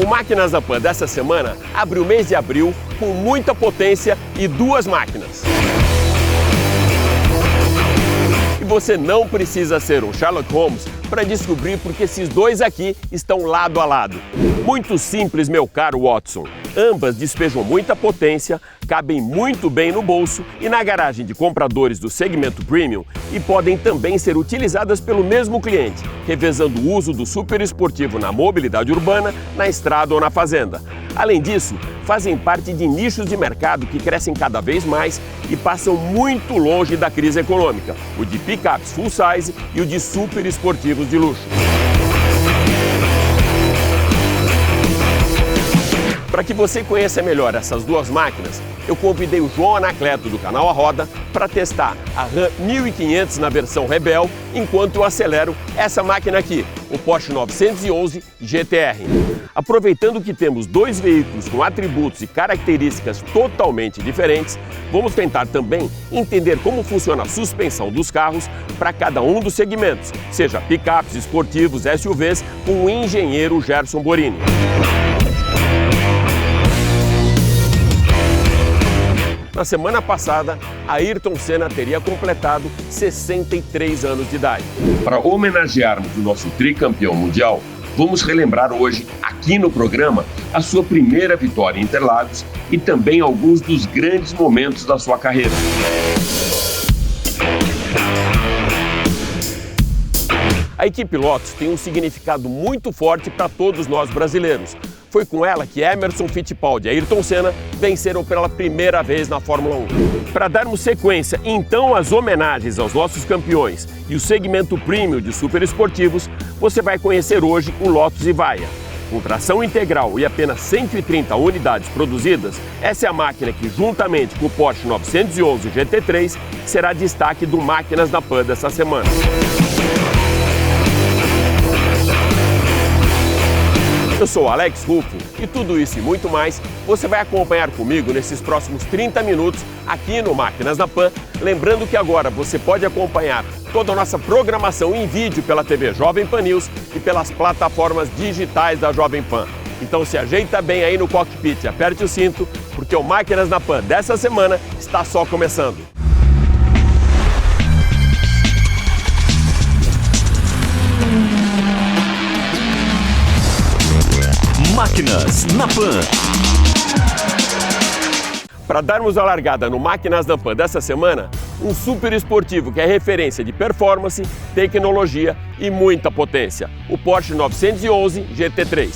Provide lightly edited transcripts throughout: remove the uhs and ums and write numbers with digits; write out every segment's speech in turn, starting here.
O Máquinas na Pan dessa semana abre o mês de abril com muita potência e 2 máquinas. E você não precisa ser um Sherlock Holmes para descobrir porque esses dois aqui estão lado a lado. Muito simples, meu caro Watson. Ambas despejam muita potência, cabem muito bem no bolso e na garagem de compradores do segmento premium e podem também ser utilizadas pelo mesmo cliente, revezando o uso do super esportivo na mobilidade urbana, na estrada ou na fazenda. Além disso, fazem parte de nichos de mercado que crescem cada vez mais e passam muito longe da crise econômica, o de picapes full size e o de super esportivos de luxo. Para que você conheça melhor essas 2 máquinas, eu convidei o João Anacleto do canal A Roda para testar a Ram 1500 na versão Rebel, enquanto eu acelero essa máquina aqui, o Porsche 911 GTR. Aproveitando que temos 2 veículos com atributos e características totalmente diferentes, vamos tentar também entender como funciona a suspensão dos carros para cada um dos segmentos, seja picapes, esportivos, SUVs, com o engenheiro Gerson Borini. Na semana passada, Ayrton Senna teria completado 63 anos de idade. Para homenagearmos o nosso tricampeão mundial, vamos relembrar hoje, aqui no programa, a sua primeira vitória em Interlagos e também alguns dos grandes momentos da sua carreira. A equipe Lotus tem um significado muito forte para todos nós brasileiros. Foi com ela que Emerson Fittipaldi e Ayrton Senna venceram pela primeira vez na Fórmula 1. Para darmos sequência, então, às homenagens aos nossos campeões e o segmento premium de super esportivos, você vai conhecer hoje o Lotus Evija. Com tração integral e apenas 130 unidades produzidas, essa é a máquina que, juntamente com o Porsche 911 GT3, será destaque do Máquinas na Pan dessa semana. Eu sou Alex Rufo e tudo isso e muito mais você vai acompanhar comigo nesses próximos 30 minutos aqui no Máquinas na Pan. Lembrando que agora você pode acompanhar toda a nossa programação em vídeo pela TV Jovem Pan News e pelas plataformas digitais da Jovem Pan. Então se ajeita bem aí no cockpit e aperte o cinto, porque o Máquinas na Pan dessa semana está só começando. Máquinas na Pan. Para darmos a largada no Máquinas na Pan dessa semana, um super esportivo que é referência de performance, tecnologia e muita potência, o Porsche 911 GT3.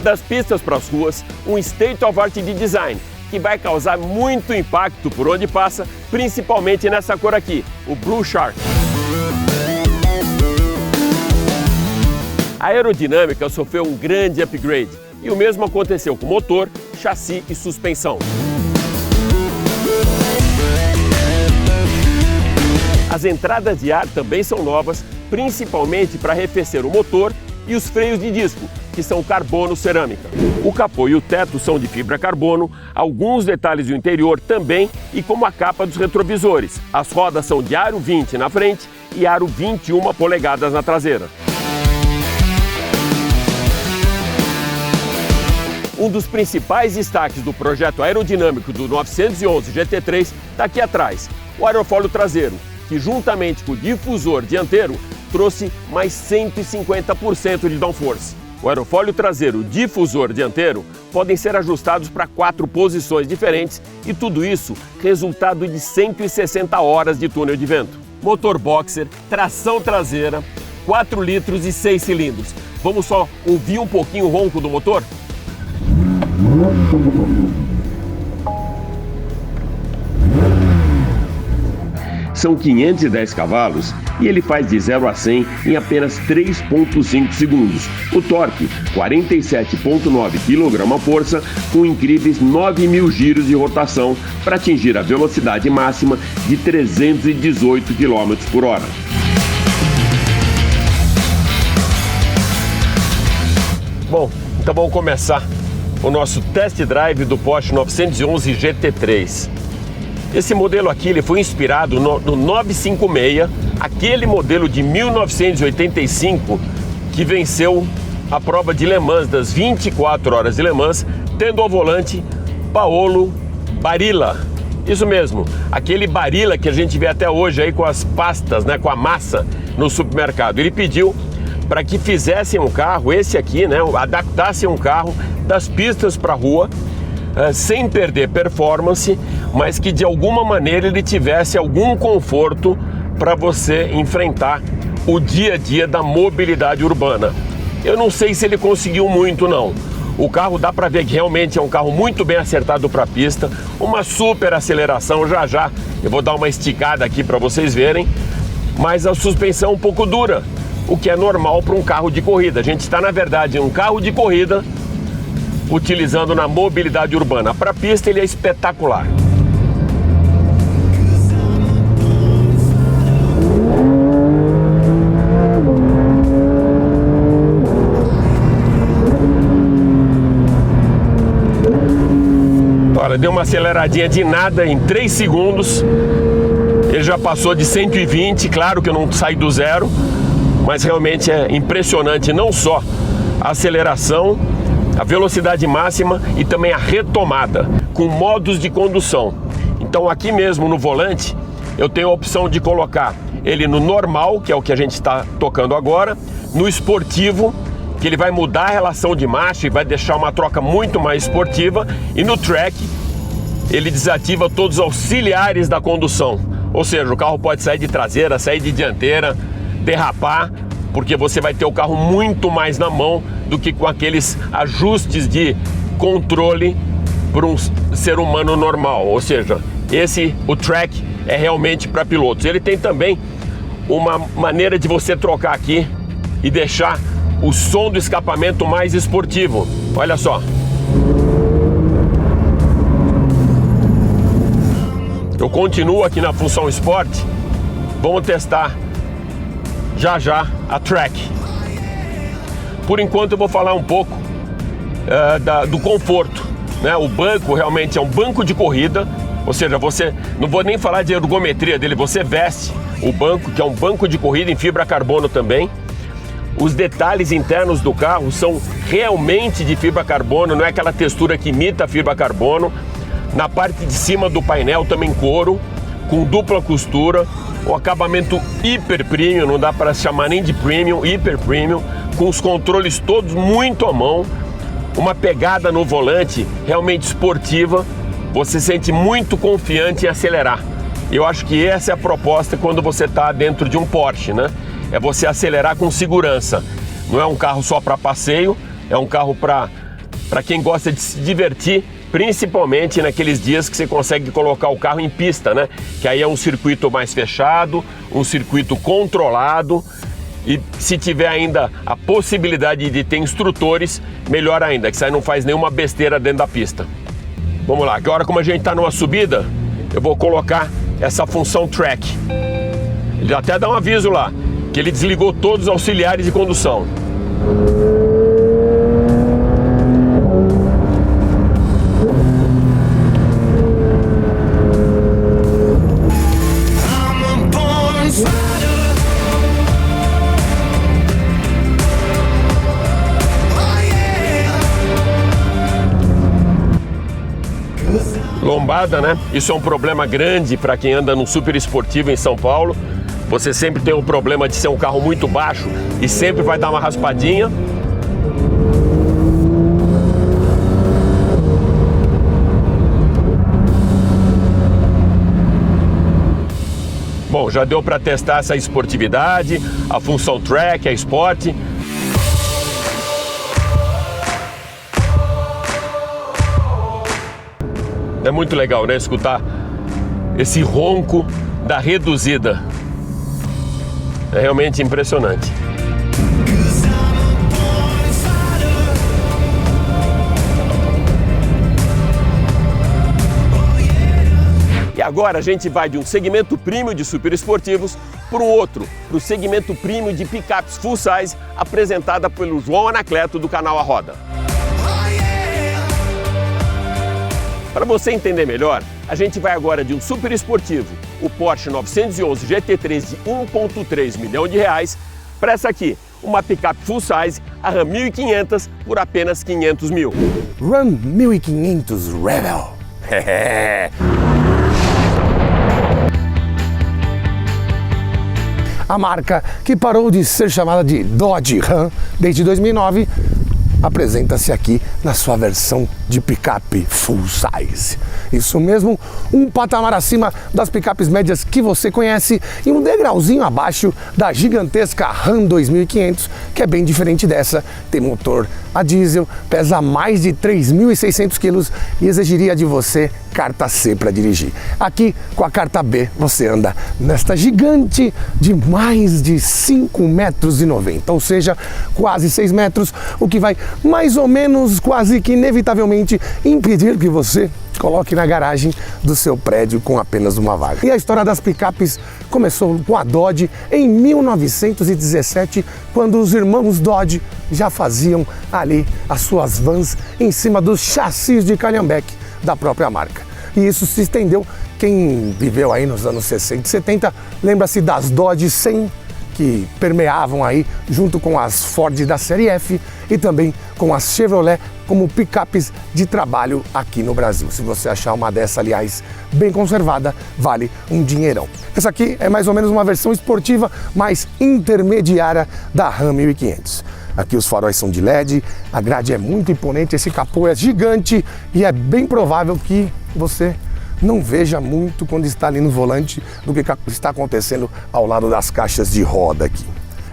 Das pistas para as ruas, um state of art de design que vai causar muito impacto por onde passa, principalmente nessa cor aqui, o Blue Shark. A aerodinâmica sofreu um grande upgrade e o mesmo aconteceu com motor, chassi e suspensão. As entradas de ar também são novas, principalmente para arrefecer o motor e os freios de disco, que são carbono cerâmica. O capô e o teto são de fibra carbono, alguns detalhes do interior também e como a capa dos retrovisores. As rodas são de aro 20 na frente e aro 21 polegadas na traseira. Um dos principais destaques do projeto aerodinâmico do 911 GT3 está aqui atrás, o aerofólio traseiro, que juntamente com o difusor dianteiro trouxe mais 150% de downforce. O aerofólio traseiro e o difusor dianteiro podem ser ajustados para 4 posições diferentes e tudo isso resultado de 160 horas de túnel de vento. Motor boxer, tração traseira, 4 litros e 6 cilindros. Vamos só ouvir um pouquinho o ronco do motor? São 510 cavalos e ele faz de 0 a 100 em apenas 3,5 segundos. O torque, 47,9 kgf, com incríveis 9.000 giros de rotação para atingir a velocidade máxima de 318 km por hora. Bom, então vamos começar o nosso test drive do Porsche 911 GT3. Esse modelo aqui ele foi inspirado no 956, aquele modelo de 1985 que venceu a prova de Le Mans, das 24 horas de Le Mans, tendo ao volante Paolo Barilla. Isso mesmo, aquele Barilla que a gente vê até hoje aí com as pastas, né, com a massa no supermercado. Ele pediu para que fizessem um carro, esse aqui, né, adaptassem um carro das pistas para a rua, sem perder performance, mas que de alguma maneira ele tivesse algum conforto para você enfrentar o dia a dia da mobilidade urbana. Eu não sei se ele conseguiu muito não. O carro dá para ver que realmente é um carro muito bem acertado para a pista, uma super aceleração, já eu vou dar uma esticada aqui para vocês verem, mas a suspensão é um pouco dura, o que é normal para um carro de corrida. A gente está na verdade em um carro de corrida utilizando na mobilidade urbana. Para a pista ele é espetacular. Olha, deu uma aceleradinha de nada em 3 segundos. Ele já passou de 120, claro que eu não saí do zero, mas realmente é impressionante não só a aceleração, a velocidade máxima e também a retomada, com modos de condução. Então aqui mesmo no volante eu tenho a opção de colocar ele no normal, que é o que a gente está tocando agora, no esportivo, que ele vai mudar a relação de marcha e vai deixar uma troca muito mais esportiva, e no track ele desativa todos os auxiliares da condução, ou seja, o carro pode sair de traseira, sair de dianteira, derrapar, porque você vai ter o carro muito mais na mão do que com aqueles ajustes de controle para um ser humano normal. Ou seja, o track é realmente para pilotos. Ele tem também uma maneira de você trocar aqui e deixar o som do escapamento mais esportivo. Olha só. Eu continuo aqui na função Sport. Vamos testar já a track. Por enquanto eu vou falar um pouco do conforto, né? O banco realmente é um banco de corrida, ou seja, você, não vou nem falar de ergometria dele, você veste o banco, que é um banco de corrida em fibra carbono também. Os detalhes internos do carro são realmente de fibra carbono, não é aquela textura que imita a fibra carbono. Na parte de cima do painel também couro, com dupla costura, o acabamento hiper premium, não dá para chamar nem de premium, hiper premium, com os controles todos muito à mão, uma pegada no volante realmente esportiva, você se sente muito confiante em acelerar. Eu acho que essa é a proposta quando você está dentro de um Porsche, né? É você acelerar com segurança. Não é um carro só para passeio, é um carro para quem gosta de se divertir, principalmente naqueles dias que você consegue colocar o carro em pista, né? Que aí é um circuito mais fechado, um circuito controlado, e se tiver ainda a possibilidade de ter instrutores, melhor ainda, que você não faz nenhuma besteira dentro da pista. Vamos lá, agora como a gente está numa subida, eu vou colocar essa função track. Ele até dá um aviso lá, que ele desligou todos os auxiliares de condução. Lombada, né? Isso é um problema grande para quem anda num super esportivo em São Paulo. Você sempre tem o problema de ser um carro muito baixo e sempre vai dar uma raspadinha. Bom, já deu para testar essa esportividade, a função track, a Sport. É muito legal, né? Escutar esse ronco da reduzida. É realmente impressionante. E agora a gente vai de um segmento premium de super esportivos para um outro, para o segmento premium de picapes full size, apresentada pelo João Anacleto do canal A Roda. Para você entender melhor, A gente vai agora de um super esportivo, o Porsche 911 GT3 de 1,3 milhão de reais, para essa aqui, uma picape full size, a Ram 1500 por apenas 500 mil. Ram 1500 Rebel. A marca, que parou de ser chamada de Dodge Ram desde 2009, apresenta-se aqui na sua versão de picape full size. Isso mesmo, um patamar acima das picapes médias que você conhece e um degrauzinho abaixo da gigantesca Ram 2500, que é bem diferente dessa. Tem motor a diesel, pesa mais de 3.600 quilos e exigiria de você carta C para dirigir. Aqui, com a carta B, você anda nesta gigante de mais de 5,90 metros, ou seja, quase 6 metros, o que vai mais ou menos, quase que inevitavelmente, impedir que você coloque na garagem do seu prédio com apenas uma vaga. E a história das picapes começou com a Dodge em 1917, quando os irmãos Dodge já faziam ali as suas vans em cima dos chassis de calhambeque da própria marca. E isso se estendeu. Quem viveu aí nos anos 60 e 70 lembra-se das Dodge 100, que permeavam aí junto com as Ford da série F e também com as Chevrolet como picapes de trabalho aqui no Brasil. Se você achar uma dessa, aliás, bem conservada, vale um dinheirão. Essa aqui é mais ou menos uma versão esportiva, mais intermediária da Ram 1500. Aqui os faróis são de LED, a grade é muito imponente, esse capô é gigante e é bem provável que você não veja muito quando está ali no volante do que está acontecendo ao lado das caixas de roda aqui.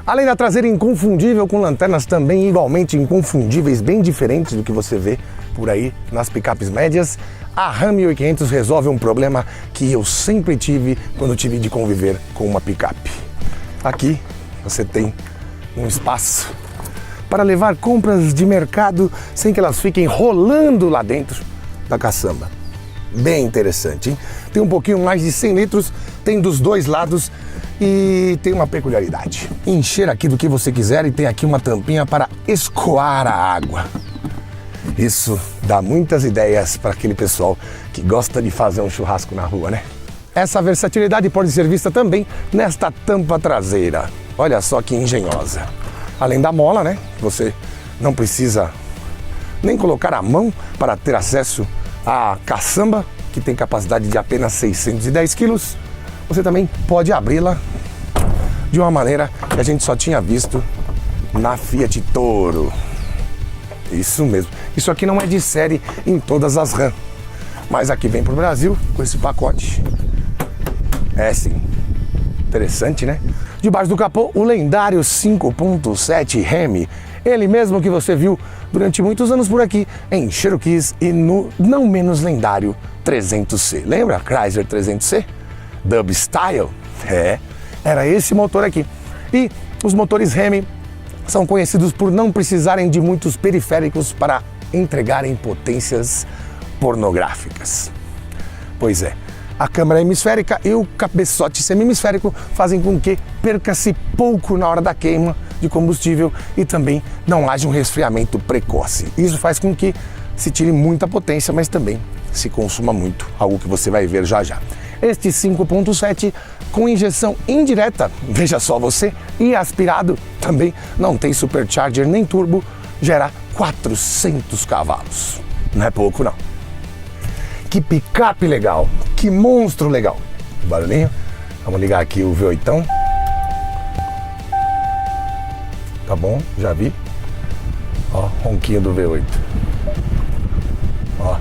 Além da traseira inconfundível, com lanternas também igualmente inconfundíveis, bem diferentes do que você vê por aí nas picapes médias, a Ram 1500 resolve um problema que eu sempre tive quando tive de conviver com uma picape. Aqui você tem um espaço para levar compras de mercado sem que elas fiquem rolando lá dentro da caçamba. Bem interessante, hein? Tem um pouquinho mais de 100 litros, tem dos dois lados e tem uma peculiaridade. Encher aqui do que você quiser e tem aqui uma tampinha para escoar a água. Isso dá muitas ideias para aquele pessoal que gosta de fazer um churrasco na rua, né? Essa versatilidade pode ser vista também nesta tampa traseira. Olha só que engenhosa. Além da mola, né? Você não precisa nem colocar a mão para ter acesso à caçamba, que tem capacidade de apenas 610 quilos. Você também pode abri-la de uma maneira que a gente só tinha visto na Fiat Toro. Isso mesmo. Isso aqui não é de série em todas as Ram, mas aqui vem para o Brasil com esse pacote. É sim. Interessante, né? Debaixo do capô, o lendário 5.7 Hemi, ele mesmo que você viu durante muitos anos por aqui em Cherokees e no não menos lendário 300C. Lembra Chrysler 300C? Dub Style? Era esse motor aqui. E os motores Hemi são conhecidos por não precisarem de muitos periféricos para entregarem potências pornográficas. Pois é. A câmera hemisférica e o cabeçote semi-hemisférico fazem com que perca-se pouco na hora da queima de combustível e também não haja um resfriamento precoce. Isso faz com que se tire muita potência, mas também se consuma muito, algo que você vai ver já já. Este 5.7 com injeção indireta, veja só você, e aspirado, também não tem supercharger nem turbo, gera 400 cavalos. Não é pouco não. Que picape legal, que monstro legal. Barulhinho, vamos ligar aqui o V8. Tá bom, já vi. Ó, ronquinho do V8. Ó.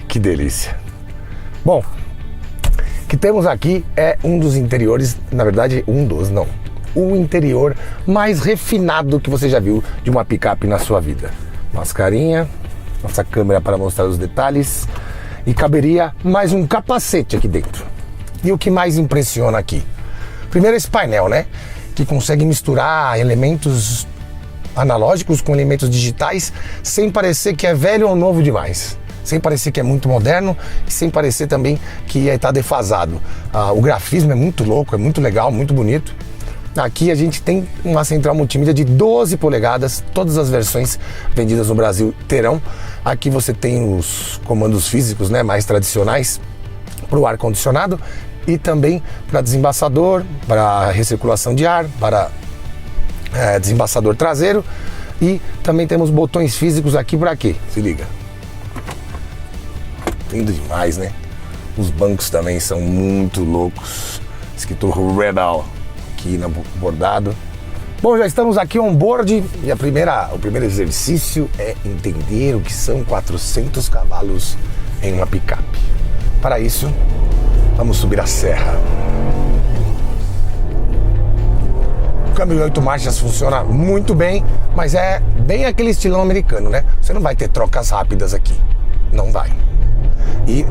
Que delícia. Bom, o que temos aqui é um dos interiores, na verdade, o interior mais refinado que você já viu de uma picape na sua vida. Mascarinha, nossa câmera para mostrar os detalhes e caberia mais um capacete aqui dentro. E o que mais impressiona aqui? Primeiro esse painel, né? Que consegue misturar elementos analógicos com elementos digitais sem parecer que é velho ou novo demais. Sem parecer que é muito moderno e sem parecer também que está defasado. O grafismo é muito louco, é muito legal, muito bonito. Aqui a gente tem uma central multimídia de 12 polegadas, todas as versões vendidas no Brasil terão. Aqui você tem os comandos físicos, né, mais tradicionais para o ar-condicionado e também para desembaçador, para recirculação de ar, para desembaçador traseiro, e também temos botões físicos aqui para quê? Se liga. Lindo demais, né? Os bancos também são muito loucos. Escrito Rebel aqui no bordado. Bom, já estamos aqui on-board e o primeiro exercício é entender o que são 400 cavalos em uma picape. Para isso, vamos subir a serra. O câmbio 8 marchas funciona muito bem, mas é bem aquele estilão americano, né? Você não vai ter trocas rápidas aqui. Não vai. E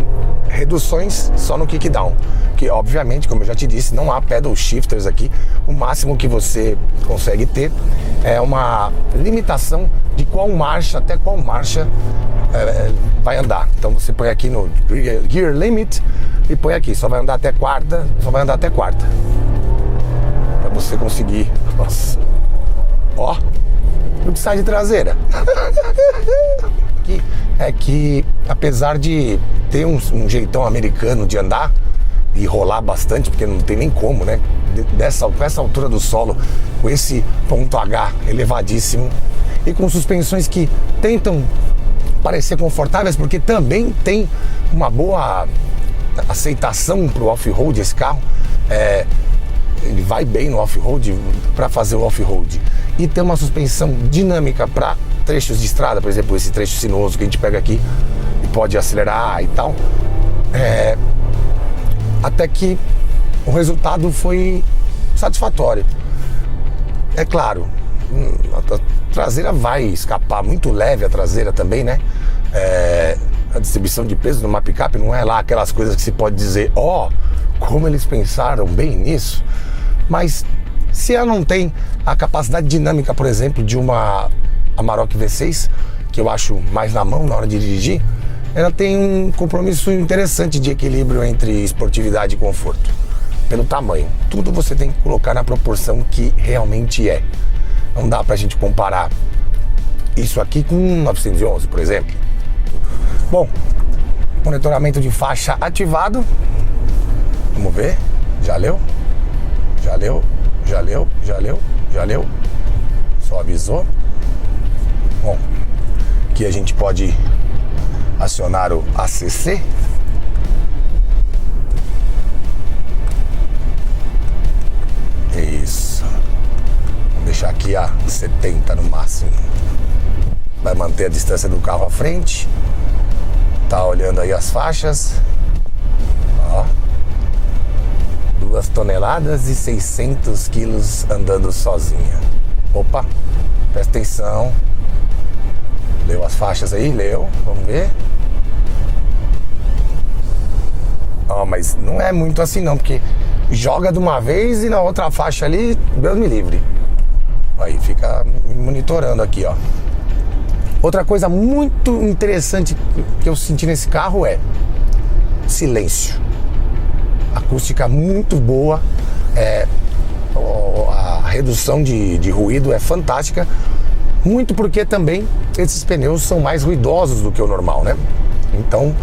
reduções só no kickdown, que obviamente, como eu já te disse, não há pedal shifters aqui. O máximo que você consegue ter é uma limitação de qual marcha até qual marcha vai andar. Então você põe aqui no Gear Limit e põe aqui, só vai andar até quarta, para você conseguir. Nossa, ó, não sai de traseira. É que apesar de ter um jeitão americano de andar e rolar bastante, porque não tem nem como, né? Com essa altura do solo, com esse ponto H elevadíssimo e com suspensões que tentam parecer confortáveis, porque também tem uma boa aceitação para o off-road esse carro. Ele vai bem no off-road para fazer o off-road e tem uma suspensão dinâmica para trechos de estrada, por exemplo, esse trecho sinuoso que a gente pega aqui e pode acelerar e tal. Até que o resultado foi satisfatório. É claro, a traseira vai escapar, muito leve a traseira também, né? A distribuição de peso numa picape não é lá aquelas coisas que se pode dizer, como eles pensaram bem nisso. Mas se ela não tem a capacidade dinâmica, por exemplo, de uma Amarok V6, que eu acho mais na mão na hora de dirigir, ela tem um compromisso interessante de equilíbrio entre esportividade e conforto, pelo tamanho. Tudo você tem que colocar na proporção que realmente é. Não dá pra gente comparar isso aqui com um 911, por exemplo. Bom, monitoramento de faixa ativado. Vamos ver. Já leu? Só avisou. Bom, aqui a gente pode acionar o ACC. Isso. Vamos deixar aqui a 70 no máximo. Vai manter a distância do carro à frente. Tá olhando aí as faixas. Ó. 2 toneladas e 600 quilos andando sozinha. Opa, presta atenção. Leu as faixas aí? Leu? Vamos ver. Mas não é muito assim não, porque joga de uma vez e na outra faixa ali, Deus me livre. Aí fica monitorando aqui, ó. Outra coisa muito interessante que eu senti nesse carro é silêncio. Acústica muito boa, a redução de ruído é fantástica, muito porque também esses pneus são mais ruidosos do que o normal, né? Então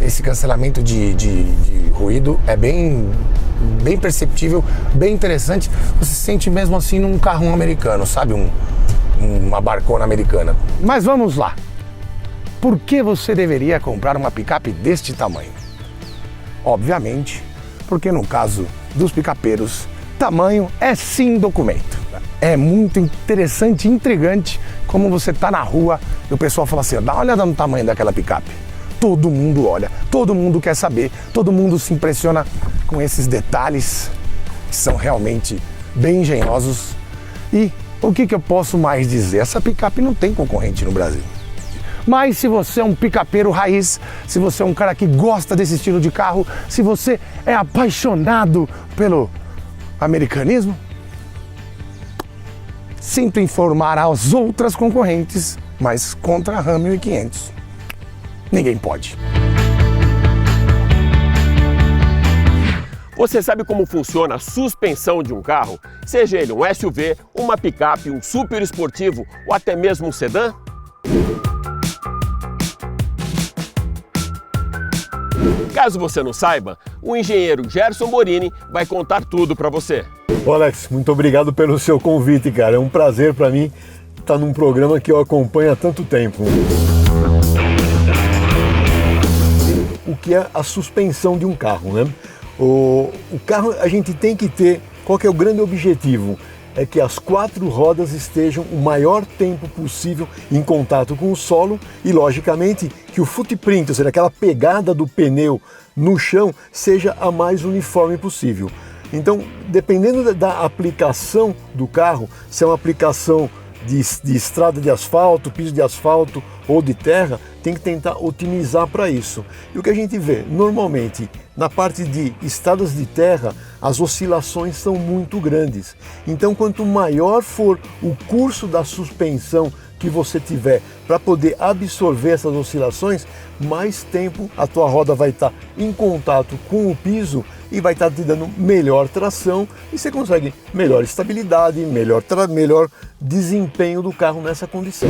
esse cancelamento de ruído é bem perceptível, bem interessante. Você se sente mesmo assim num carrão americano, sabe? Uma barcona americana. Mas vamos lá. Por que você deveria comprar uma picape deste tamanho? Obviamente, porque no caso dos picapeiros, tamanho é sim documento. É muito interessante e intrigante como você tá na rua e o pessoal fala assim, dá uma olhada no tamanho daquela picape. Todo mundo olha, todo mundo quer saber, todo mundo se impressiona com esses detalhes que são realmente bem engenhosos. E o que eu posso mais dizer? Essa picape não tem concorrente no Brasil. Mas se você é um picapeiro raiz, se você é um cara que gosta desse estilo de carro, se você é apaixonado pelo americanismo, sinto informar às outras concorrentes, mas contra a Ram 1500, ninguém pode. Você sabe como funciona a suspensão de um carro? Seja ele um SUV, uma picape, um super esportivo ou até mesmo um sedã? Caso você não saiba, o engenheiro Gerson Morini vai contar tudo para você. Ô Alex, muito obrigado pelo seu convite, cara. É um prazer para mim estar num programa que eu acompanho há tanto tempo. O que é a suspensão de um carro, né? O carro a gente tem que ter, qual que é o grande objetivo? É que as quatro rodas estejam o maior tempo possível em contato com o solo e, logicamente, que o footprint, ou seja, aquela pegada do pneu no chão, seja a mais uniforme possível. Então, dependendo da aplicação do carro, se é uma aplicação de estrada de asfalto, piso de asfalto ou de terra, tem que tentar otimizar para isso. E o que a gente vê, normalmente, na parte de estradas de terra, as oscilações são muito grandes. Então, quanto maior for o curso da suspensão que você tiver para poder absorver essas oscilações, mais tempo a tua roda vai estar em contato com o piso e vai estar te dando melhor tração e você consegue melhor estabilidade, melhor desempenho do carro nessa condição.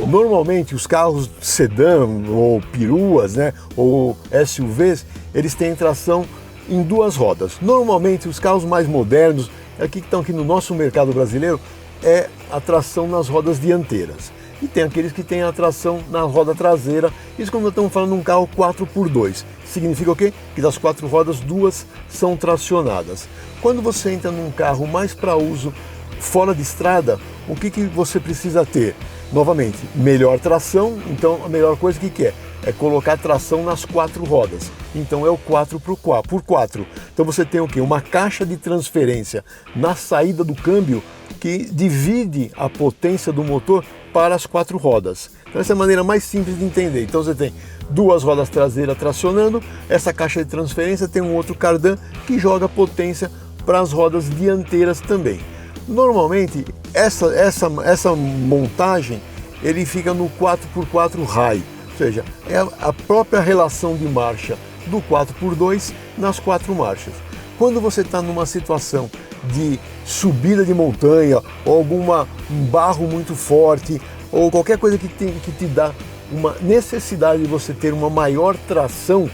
Normalmente os carros sedã ou peruas, né, ou SUVs, eles têm tração em duas rodas. Normalmente os carros mais modernos, que estão aqui no nosso mercado brasileiro, é a tração nas rodas dianteiras. E tem aqueles que têm a tração na roda traseira. Isso quando nós estamos falando de um carro 4x2. Significa o quê? Que das quatro rodas, duas são tracionadas. Quando você entra num carro mais para uso fora de estrada, o que você precisa ter? Novamente, melhor tração. Então a melhor coisa que é? É colocar tração nas quatro rodas. Então é o 4x4. Então você tem o quê? Uma caixa de transferência na saída do câmbio que divide a potência do motor para as quatro rodas. Então essa é a maneira mais simples de entender. Então você tem duas rodas traseiras tracionando, essa caixa de transferência tem um outro cardan que joga potência para as rodas dianteiras também. Normalmente essa montagem ele fica no 4x4 high, ou seja, é a própria relação de marcha do 4x2 nas quatro marchas. Quando você está numa situação de subida de montanha ou um barro muito forte ou qualquer coisa que te dá uma necessidade de você ter uma maior tração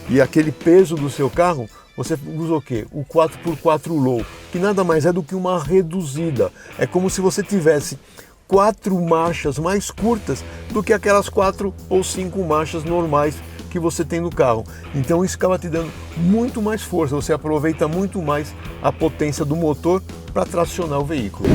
e aquele peso do seu carro, você usa o quê? O 4x4 low, que nada mais é do que uma reduzida. É como se você tivesse quatro marchas mais curtas do que aquelas 4 ou 5 marchas normais que você tem no carro. Então isso acaba te dando muito mais força, você aproveita muito mais a potência do motor para tracionar o veículo.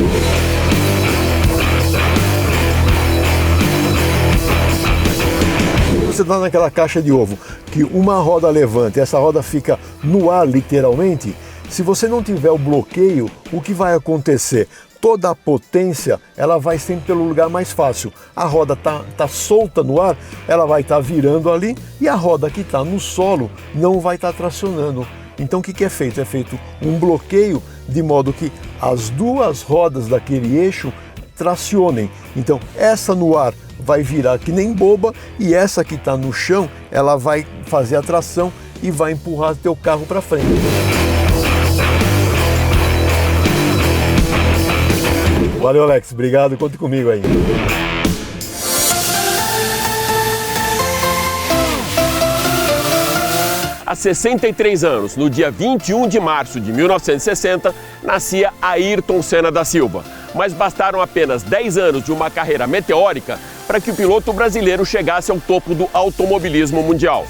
Você está naquela caixa de ovo que uma roda levanta e essa roda fica no ar literalmente, se você não tiver o bloqueio, o que vai acontecer? Toda a potência ela vai sempre pelo lugar mais fácil. A roda tá solta no ar, ela vai estar virando ali e a roda que está no solo não vai estar tracionando. Então o que é feito? É feito um bloqueio de modo que as duas rodas daquele eixo tracionem. Então essa no ar vai virar que nem boba e essa que está no chão ela vai fazer a tração e vai empurrar teu carro para frente. Valeu, Alex. Obrigado. Conte comigo aí. Há 63 anos, no dia 21 de março de 1960, nascia Ayrton Senna da Silva. Mas bastaram apenas 10 anos de uma carreira meteórica para que o piloto brasileiro chegasse ao topo do automobilismo mundial.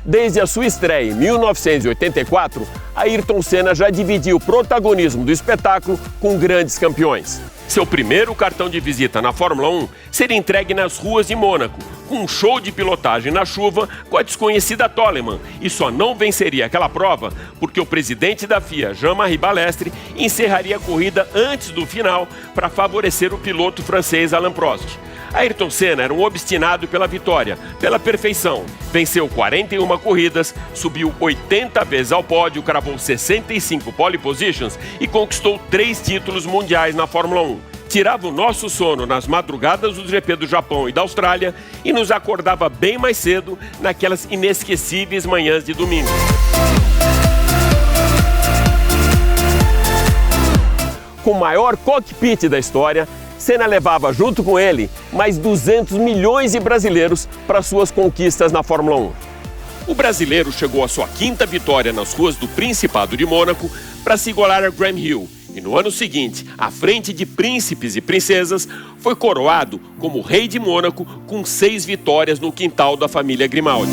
Desde a sua estreia em 1984, Ayrton Senna já dividia o protagonismo do espetáculo com grandes campeões. Seu primeiro cartão de visita na Fórmula 1 seria entregue nas ruas de Mônaco, com um show de pilotagem na chuva com a desconhecida Toleman, e só não venceria aquela prova porque o presidente da FIA, Jean-Marie Balestre, encerraria a corrida antes do final para favorecer o piloto francês Alain Prost. Ayrton Senna era um obstinado pela vitória, pela perfeição. Venceu 41 corridas, subiu 80 vezes ao pódio, cravou 65 pole positions e conquistou 3 títulos mundiais na Fórmula 1. Tirava o nosso sono nas madrugadas do GP do Japão e da Austrália e nos acordava bem mais cedo naquelas inesquecíveis manhãs de domingo. Com o maior cockpit da história, Senna levava junto com ele mais 200 milhões de brasileiros para suas conquistas na Fórmula 1. O brasileiro chegou à sua 5ª vitória nas ruas do Principado de Mônaco para se igualar a Graham Hill e no ano seguinte, à frente de príncipes e princesas, foi coroado como rei de Mônaco com 6 vitórias no quintal da família Grimaldi.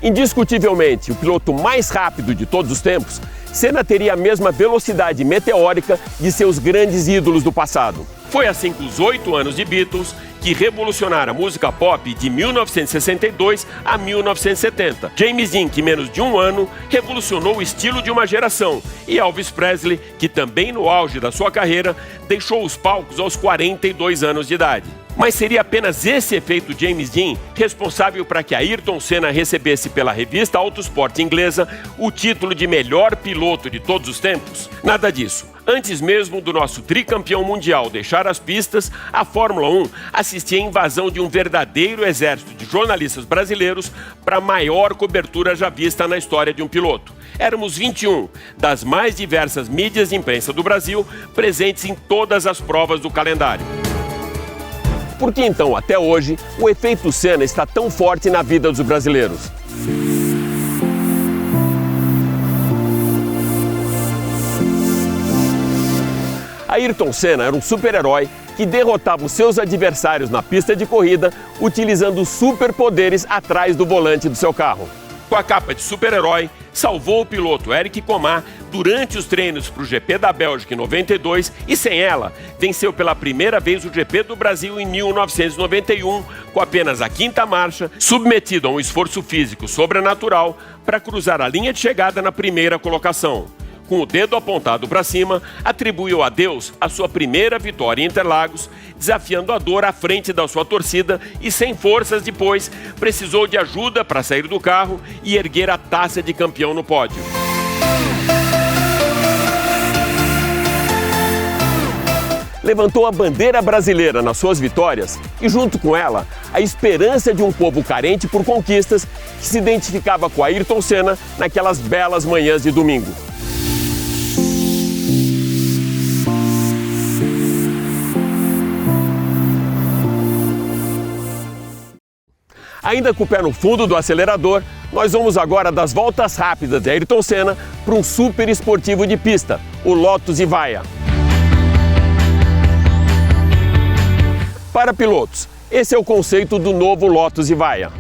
Indiscutivelmente, o piloto mais rápido de todos os tempos, Senna teria a mesma velocidade meteórica de seus grandes ídolos do passado. Foi assim com os 8 anos de Beatles, que revolucionaram a música pop de 1962 a 1970. James Dean, que em menos de um ano, revolucionou o estilo de uma geração. E Elvis Presley, que também no auge da sua carreira, deixou os palcos aos 42 anos de idade. Mas seria apenas esse efeito James Dean responsável para que Ayrton Senna recebesse pela revista Autosport inglesa o título de melhor piloto de todos os tempos? Nada disso. Antes mesmo do nosso tricampeão mundial deixar as pistas, a Fórmula 1 assistia à invasão de um verdadeiro exército de jornalistas brasileiros para a maior cobertura já vista na história de um piloto. Éramos 21 das mais diversas mídias de imprensa do Brasil presentes em todas as provas do calendário. Por que então, até hoje, o efeito Senna está tão forte na vida dos brasileiros? Ayrton Senna era um super-herói que derrotava os seus adversários na pista de corrida utilizando superpoderes atrás do volante do seu carro. Com a capa de super-herói, salvou o piloto Eric Comar durante os treinos para o GP da Bélgica em 92 e, sem ela, venceu pela primeira vez o GP do Brasil em 1991, com apenas a 5ª marcha, submetido a um esforço físico sobrenatural para cruzar a linha de chegada na primeira colocação. Com o dedo apontado para cima, atribuiu a Deus a sua primeira vitória em Interlagos, desafiando a dor à frente da sua torcida e, sem forças depois, precisou de ajuda para sair do carro e erguer a taça de campeão no pódio. Levantou a bandeira brasileira nas suas vitórias e, junto com ela, a esperança de um povo carente por conquistas que se identificava com Ayrton Senna naquelas belas manhãs de domingo. Ainda com o pé no fundo do acelerador, nós vamos agora das voltas rápidas de Ayrton Senna para um super esportivo de pista, o Lotus Evija. Para pilotos, esse é o conceito do novo Lotus Evija.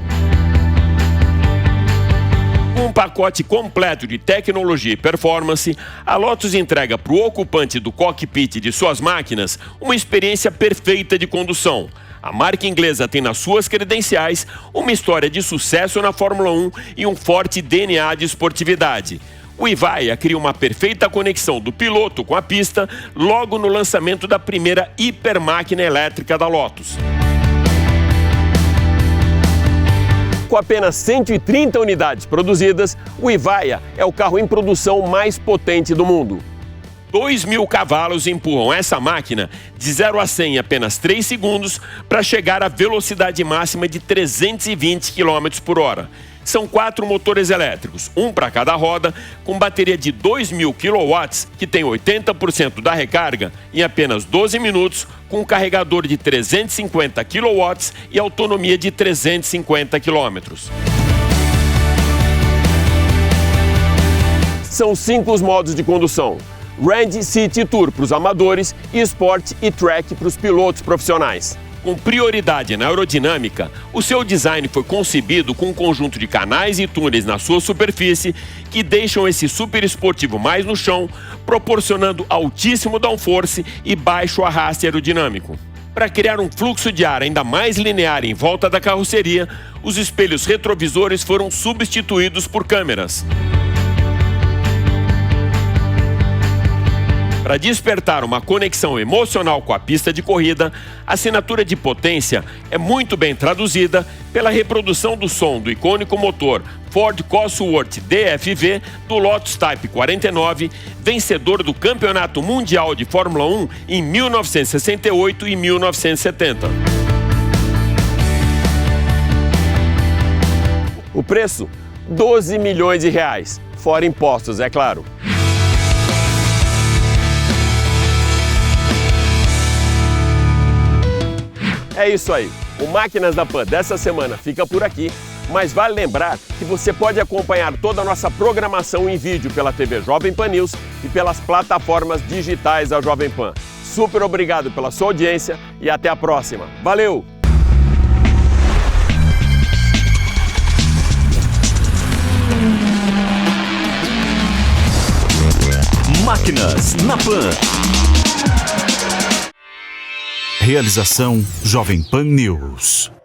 Um pacote completo de tecnologia e performance, a Lotus entrega para o ocupante do cockpit de suas máquinas uma experiência perfeita de condução. A marca inglesa tem nas suas credenciais uma história de sucesso na Fórmula 1 e um forte DNA de esportividade. O Evija cria uma perfeita conexão do piloto com a pista logo no lançamento da primeira hipermáquina elétrica da Lotus. Com apenas 130 unidades produzidas, o Evija é o carro em produção mais potente do mundo. 2.000 cavalos empurram essa máquina de 0 a 100 em apenas 3 segundos para chegar à velocidade máxima de 320 km por hora. São 4 motores elétricos, um para cada roda, com bateria de 2.000 kW, que tem 80% da recarga em apenas 12 minutos, com um carregador de 350 kW e autonomia de 350 km. São 5 os modos de condução: Range, City, Tour para os amadores e Sport e Track para os pilotos profissionais. Com prioridade na aerodinâmica, o seu design foi concebido com um conjunto de canais e túneis na sua superfície que deixam esse super esportivo mais no chão, proporcionando altíssimo downforce e baixo arraste aerodinâmico. Para criar um fluxo de ar ainda mais linear em volta da carroceria, os espelhos retrovisores foram substituídos por câmeras. Para despertar uma conexão emocional com a pista de corrida, a assinatura de potência é muito bem traduzida pela reprodução do som do icônico motor Ford Cosworth DFV do Lotus Type 49, vencedor do Campeonato Mundial de Fórmula 1 em 1968 e 1970. O preço? 12 milhões de reais, fora impostos, é claro. É isso aí, o Máquinas da Pan dessa semana fica por aqui, mas vale lembrar que você pode acompanhar toda a nossa programação em vídeo pela TV Jovem Pan News e pelas plataformas digitais da Jovem Pan. Super obrigado pela sua audiência e até a próxima. Valeu! Máquinas na Pan. Realização Jovem Pan News.